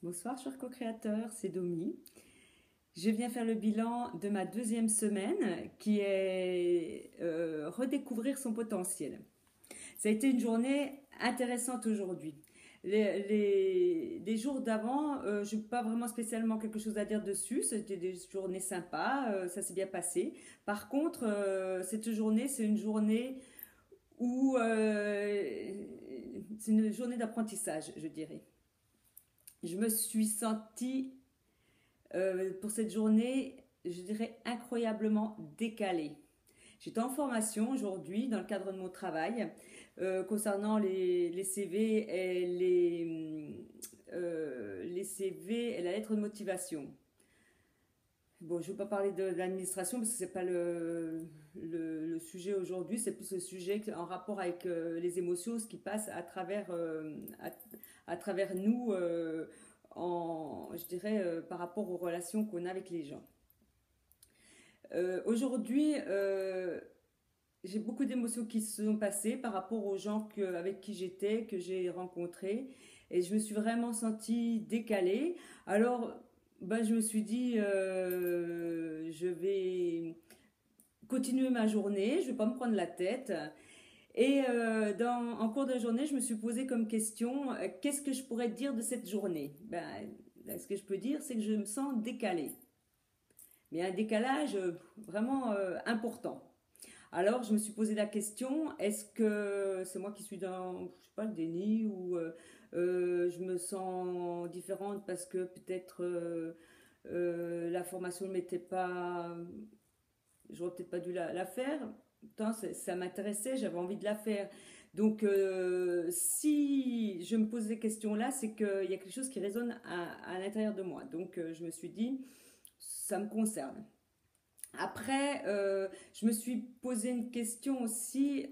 Bonsoir, chers co-créateurs, c'est Domi. Je viens faire le bilan de ma deuxième semaine qui est redécouvrir son potentiel. Ça a été une journée intéressante aujourd'hui. Les jours d'avant, je n'ai pas vraiment spécialement quelque chose à dire dessus. C'était des journées sympas, ça s'est bien passé. Par contre, cette journée, c'est une journée où c'est une journée d'apprentissage, je dirais. Je me suis sentie pour cette journée, je dirais, incroyablement décalée. J'étais en formation aujourd'hui dans le cadre de mon travail concernant les CV et les CV et la lettre de motivation. Bon, je ne vais pas parler de l'administration parce que ce n'est pas le sujet aujourd'hui, c'est plus le sujet en rapport avec les émotions, ce qui passe à travers nous, je dirais, par rapport aux relations qu'on a avec les gens. Aujourd'hui, j'ai beaucoup d'émotions qui se sont passées par rapport aux gens avec qui j'étais, que j'ai rencontrés. Et je me suis vraiment sentie décalée. Alors, ben, je me suis dit, je vais continuer ma journée, je ne vais pas me prendre la tête. Et en cours de journée, je me suis posé comme question, qu'est-ce que je pourrais dire de cette journée? Ben, ce que je peux dire, c'est que je me sens décalée. Mais un décalage vraiment important. Alors, je me suis posé la question, est-ce que c'est moi qui suis dans, je sais pas, le déni ou je me sens différente parce que peut-être la formation ne m'était pas, j'aurais peut-être pas dû la faire. Pourtant, ça m'intéressait, j'avais envie de la faire. Donc, si je me pose ces questions-là, c'est qu'il y a quelque chose qui résonne à l'intérieur de moi. Donc, je me suis dit, ça me concerne. Après, je me suis posé une question aussi.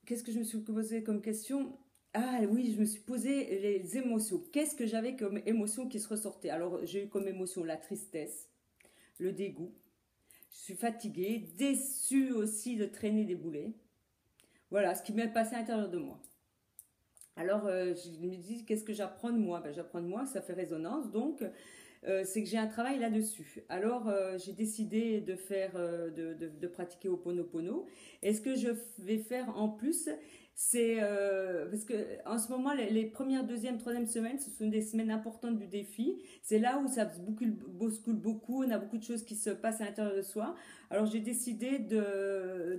Qu'est-ce que je me suis posé comme question? Ah oui, je me suis posé les émotions. Qu'est-ce que j'avais comme émotion qui se ressortait? Alors, j'ai eu comme émotion la tristesse, le dégoût. Je suis fatiguée, déçue aussi de traîner des boulets. Voilà ce qui m'est passé à l'intérieur de moi. Alors, je me dis, qu'est-ce que j'apprends de moi? Ben, j'apprends de moi, ça fait résonance. Donc, c'est que j'ai un travail là-dessus. Alors, j'ai décidé de faire, de pratiquer Ho'oponopono. Et ce que je vais faire en plus, c'est parce que en ce moment, les premières, deuxième, troisième semaines, ce sont des semaines importantes du défi. C'est là où ça se bouscule beaucoup, on a beaucoup de choses qui se passent à l'intérieur de soi. Alors, j'ai décidé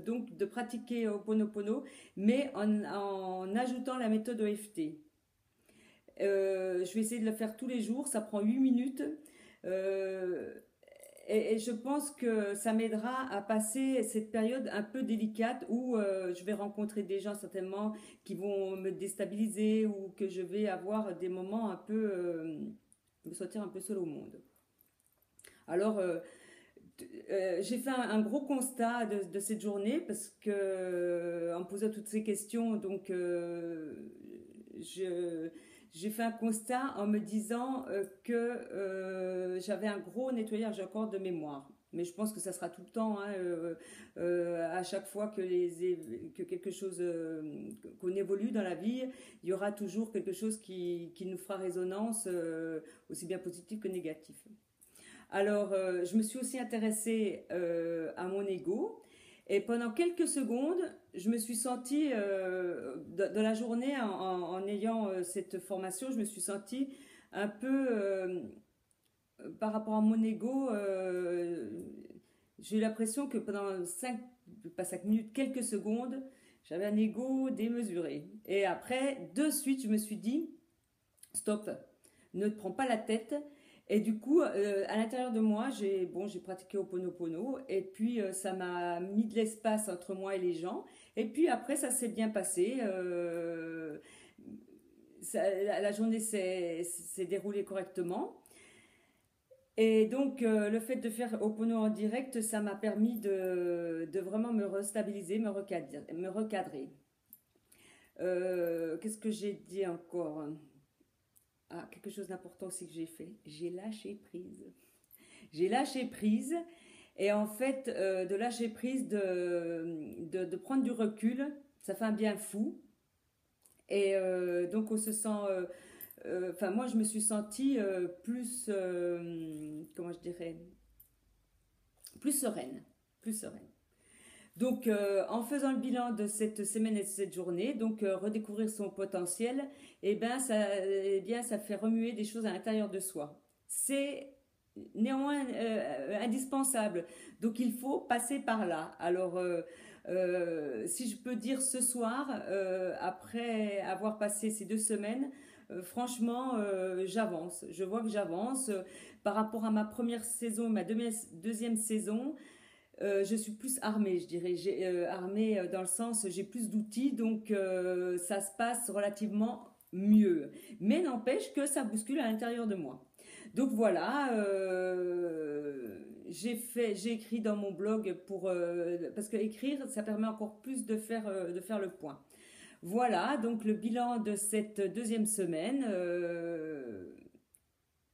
donc de pratiquer Ho'oponopono, mais en ajoutant la méthode EFT. Je vais essayer de le faire tous les jours, ça prend 8 minutes. Euh, et je pense que ça m'aidera à passer cette période un peu délicate où je vais rencontrer des gens certainement qui vont me déstabiliser ou que je vais avoir des moments un peu me sentir un peu seule au monde. Alors j'ai fait un gros constat de cette journée parce que en me posant toutes ces questions, donc je j'ai fait un constat en me disant que j'avais un gros nettoyage encore de mémoire. Mais je pense que ça sera tout le temps, hein, à chaque fois que quelque chose, qu'on évolue dans la vie, il y aura toujours quelque chose qui nous fera résonance, aussi bien positif que négatif. Alors, je me suis aussi intéressée à mon ego. Et pendant quelques secondes, je me suis sentie, dans la journée, en ayant cette formation, je me suis sentie un peu, par rapport à mon ego, j'ai eu l'impression que pendant pas 5 minutes, quelques secondes, j'avais un ego démesuré. Et après, de suite, je me suis dit, stop, ne te prends pas la tête. Et du coup, à l'intérieur de moi, j'ai pratiqué Ho'oponopono et puis ça m'a mis de l'espace entre moi et les gens. Et puis après, ça s'est bien passé. La journée s'est déroulée correctement. Et donc, le fait de faire Ho'oponopono en direct, ça m'a permis de vraiment me restabiliser, me recadrer. Qu'est-ce que j'ai dit encore? Ah, quelque chose d'important aussi que j'ai fait. J'ai lâché prise. J'ai lâché prise. Et en fait, de lâcher prise, de prendre du recul, ça fait un bien fou. Et donc, on se sent enfin moi je me suis sentie plus, comment je dirais, plus sereine, plus sereine. Donc, en faisant le bilan de cette semaine et de cette journée, donc redécouvrir son potentiel, eh bien, ça fait remuer des choses à l'intérieur de soi. C'est néanmoins indispensable. Donc, il faut passer par là. Alors, si je peux dire ce soir, après avoir passé ces 2 semaines, franchement, j'avance. Je vois que j'avance par rapport à ma première saison, ma deuxième saison. Je suis plus armée, je dirais. Armée dans le sens, j'ai plus d'outils, donc ça se passe relativement mieux. Mais n'empêche que ça bouscule à l'intérieur de moi. Donc voilà, j'ai écrit dans mon blog parce que écrire, ça permet encore plus de faire le point. Voilà, donc le bilan de cette deuxième semaine.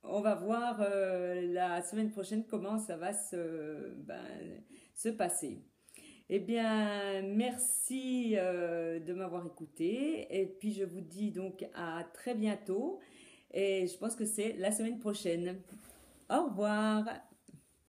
On va voir la semaine prochaine comment ça va se passer. Eh bien, merci de m'avoir écouté. Et puis, je vous dis donc à très bientôt. Et je pense que c'est la semaine prochaine. Au revoir.